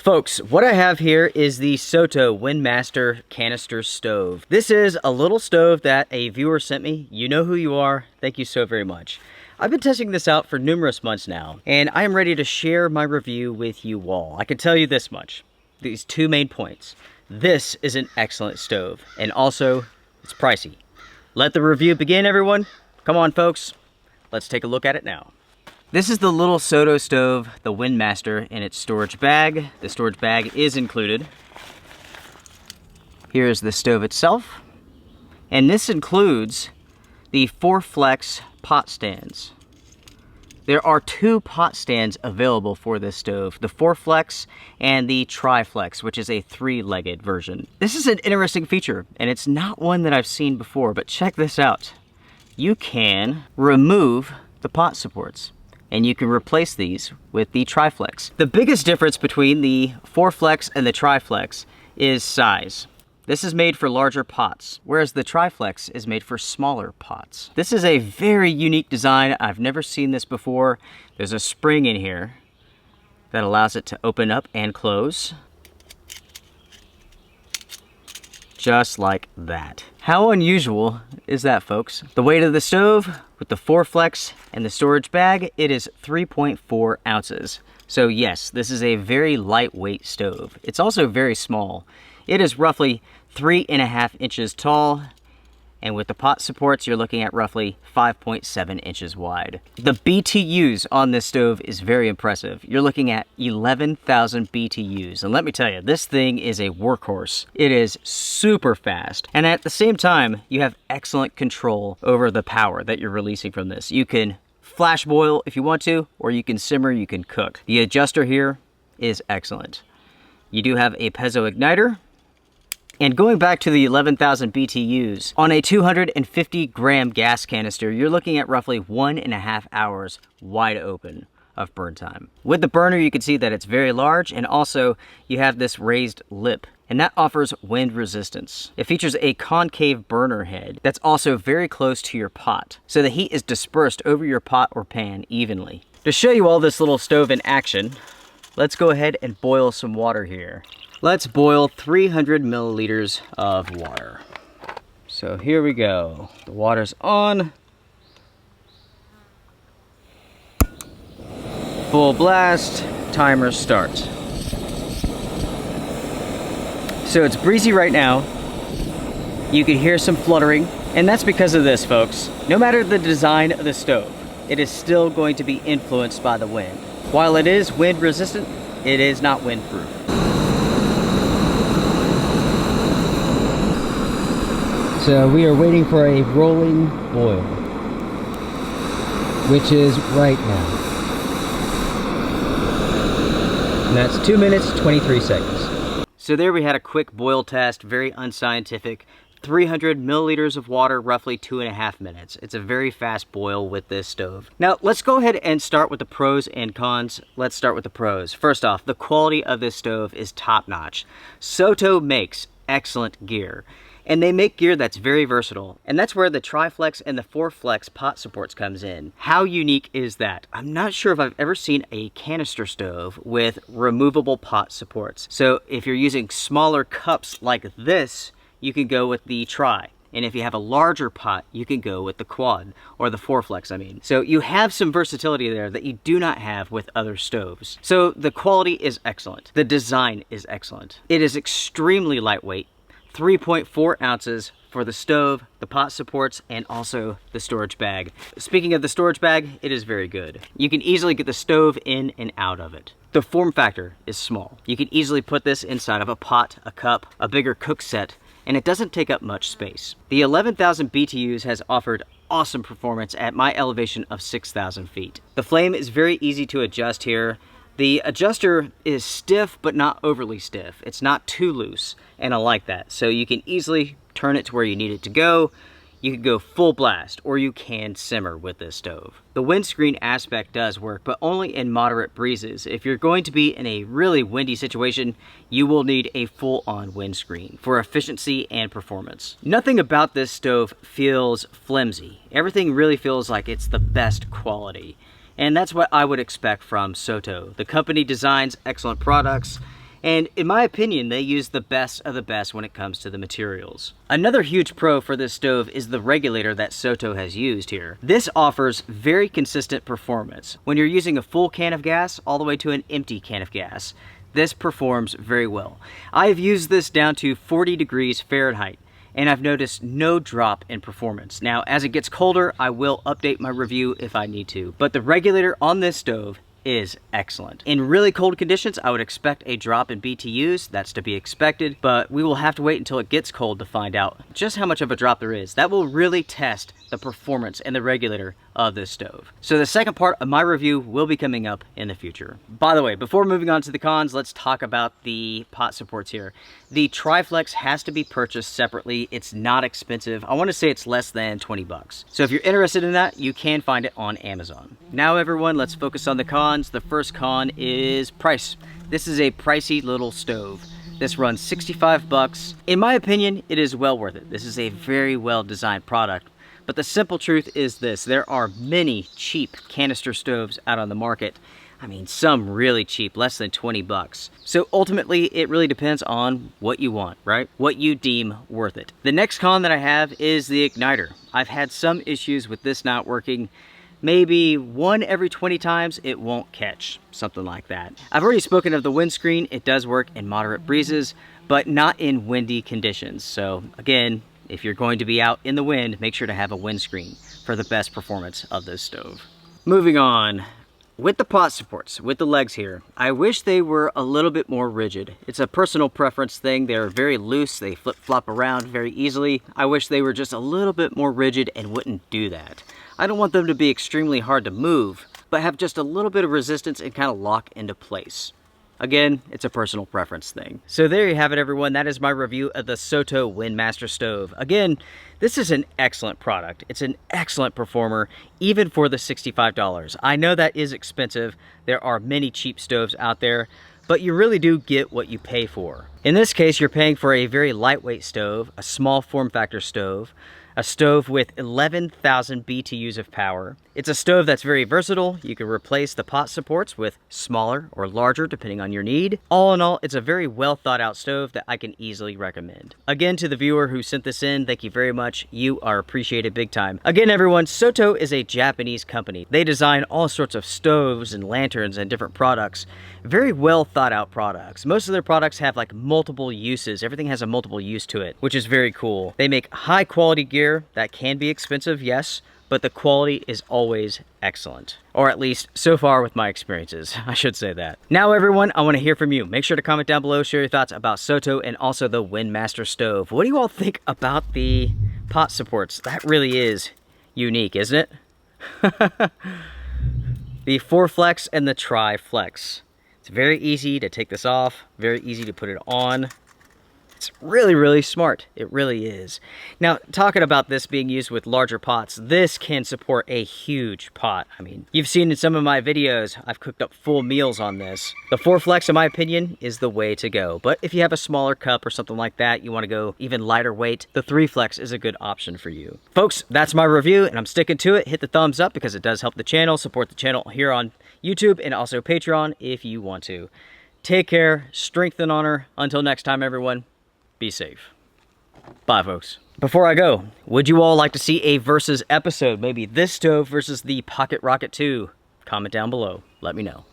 Folks, what I have here is the Soto Windmaster Canister Stove. This is a little stove that a viewer sent me. You know who you are. Thank you so very much. I've been testing this out for numerous months now, and I am ready to share my review with you all. I can tell you this much. These two main points. This is an excellent stove, and also, it's pricey. Let the review begin, everyone. Come on, folks. Let's take a look at it now. This is the little Soto stove, the Windmaster, in its storage bag. The storage bag is included. Here is the stove itself. And this includes the TriFlex pot stands. There are two pot stands available for this stove, the TriFlex and the TriFlex, which is a three-legged version. This is an interesting feature, and it's not one that I've seen before, but check this out. You can remove the pot supports, and you can replace these with the TriFlex. The biggest difference between the TriFlex and the TriFlex is size. This is made for larger pots, whereas the TriFlex is made for smaller pots. This is a very unique design. I've never seen this before. There's a spring in here that allows it to open up and close. Just like that. How unusual is that, folks? The weight of the stove with the TriFlex and the storage bag, it is 3.4 ounces. So yes, this is a very lightweight stove. It's also very small. It is roughly 3.5 inches tall, and with the pot supports, you're looking at roughly 5.7 inches wide. The BTUs on this stove is very impressive. You're looking at 11,000 BTUs, and let me tell you, this thing is a workhorse. It is super fast, and at the same time, you have excellent control over the power that you're releasing from this. You can flash boil if you want to, or you can simmer, you can cook. The adjuster here is excellent. You do have a piezo igniter. And going back to the 11,000 BTUs, on a 250 gram gas canister, you're looking at roughly 1.5 hours wide open of burn time. With the burner, you can see that it's very large, and also you have this raised lip, and that offers wind resistance. It features a concave burner head that's also very close to your pot, so the heat is dispersed over your pot or pan evenly. To show you all this little stove in action, let's go ahead and boil some water here. Let's boil 300 milliliters of water. So here we go. The water's on. Full blast, timer start. So it's breezy right now. You can hear some fluttering, and that's because of this, folks. No matter the design of the stove, it is still going to be influenced by the wind. While it is wind resistant, it is not windproof. So we are waiting for a rolling boil, which is right now. And that's 2 minutes, 23 seconds. So there we had a quick boil test, very unscientific. 300 milliliters of water, roughly 2.5 minutes. It's a very fast boil with this stove. Now, let's go ahead and start with the pros and cons. Let's start with the pros. First off, the quality of this stove is top-notch. Soto makes excellent gear. And they make gear that's very versatile. And that's where the TriFlex and the TriFlex pot supports comes in. How unique is that? I'm not sure if I've ever seen a canister stove with removable pot supports. So if you're using smaller cups like this, you can go with the Tri. And if you have a larger pot, you can go with the Quad, or the TriFlex, I mean. So you have some versatility there that you do not have with other stoves. So the quality is excellent. The design is excellent. It is extremely lightweight. 3.4 ounces for the stove, the pot supports, and also the storage bag. Speaking of the storage bag, it is very good. You can easily get the stove in and out of it. The form factor is small. You can easily put this inside of a pot, a cup, a bigger cook set, and it doesn't take up much space. The 11,000 BTUs has offered awesome performance at my elevation of 6,000 feet. The flame is very easy to adjust here. The adjuster is stiff, but not overly stiff. It's not too loose, and I like that. So you can easily turn it to where you need it to go. You can go full blast, or you can simmer with this stove. The windscreen aspect does work, but only in moderate breezes. If you're going to be in a really windy situation, you will need a full-on windscreen for efficiency and performance. Nothing about this stove feels flimsy. Everything really feels like it's the best quality. And that's what I would expect from Soto. The company designs excellent products, And in my opinion, they use the best of the best when it comes to the materials. Another huge pro for this stove is the regulator that Soto has used here. This offers very consistent performance. When you're using a full can of gas all the way to an empty can of gas, this performs very well. I've used this down to 40 degrees Fahrenheit, and I've noticed no drop in performance. Now, as it gets colder, I will update my review if I need to, but the regulator on this stove is excellent. In really cold conditions, I would expect a drop in BTUs. That's to be expected, but we will have to wait until it gets cold to find out just how much of a drop there is. That will really test the performance and the regulator of this stove. So the second part of my review will be coming up in the future. By the way, before moving on to the cons, let's talk about the pot supports here. The TriFlex has to be purchased separately. It's not expensive. I want to say it's less than 20 bucks. So if you're interested in that, you can find it on Amazon. Now everyone, let's focus on the cons. The first con is price. This is a pricey little stove. This runs 65 bucks. In my opinion, it is well worth it. This is a very well designed product. But the simple truth is this: there are many cheap canister stoves out on the market. I mean, some really cheap, less than 20 bucks. So ultimately, it really depends on what you want, right? What you deem worth it. The next con that I have is the igniter. I've had some issues with this not working. Maybe 1 every 20 times it won't catch, something like that. I've already spoken of the windscreen. It does work in moderate breezes, but not in windy conditions. So again, if you're going to be out in the wind, make sure to have a windscreen for the best performance of this stove. Moving on, with the pot supports, with the legs here, I wish they were a little bit more rigid. It's a personal preference thing. They're very loose. They flip-flop around very easily. I wish they were just a little bit more rigid and wouldn't do that. I don't want them to be extremely hard to move, but have just a little bit of resistance and kind of lock into place. Again, it's a personal preference thing. So there you have it, everyone. That is my review of the Soto Windmaster Stove. Again, this is an excellent product. It's an excellent performer, even for the $65. I know that is expensive. There are many cheap stoves out there, but you really do get what you pay for. In this case, you're paying for a very lightweight stove, a small form factor stove, a stove with 11,000 BTUs of power. It's a stove that's very versatile. You can replace the pot supports with smaller or larger depending on your need. All in all, it's a very well thought out stove that I can easily recommend. Again, to the viewer who sent this in, thank you very much. You are appreciated big time. Again, everyone, Soto is a Japanese company. They design all sorts of stoves and lanterns and different products. Very well thought out products. Most of their products have like multiple uses. Everything has a multiple use to it, which is very cool. They make high quality gear that can be expensive, yes, but the quality is always excellent. Or at least so far with my experiences, I should say that. Now everyone, I want to hear from you. Make sure to comment down below, share your thoughts about Soto and also the Windmaster Stove. What do you all think about the pot supports? That really is unique, isn't it? The 4-flex and the TriFlex. It's very easy to take this off, very easy to put it on. It's really, really smart. It really is. Now, talking about this being used with larger pots, this can support a huge pot. I mean, you've seen in some of my videos, I've cooked up full meals on this. The 4-flex, in my opinion, is the way to go. But if you have a smaller cup or something like that, you want to go even lighter weight, the 3-flex is a good option for you. Folks, that's my review, and I'm sticking to it. Hit the thumbs up because it does help the channel. Support the channel here on YouTube and also Patreon if you want to. Take care, strength and honor. Until next time, everyone. Be safe. Bye, folks. Before I go, would you all like to see a versus episode? Maybe this stove versus the Pocket Rocket 2? Comment down below. Let me know.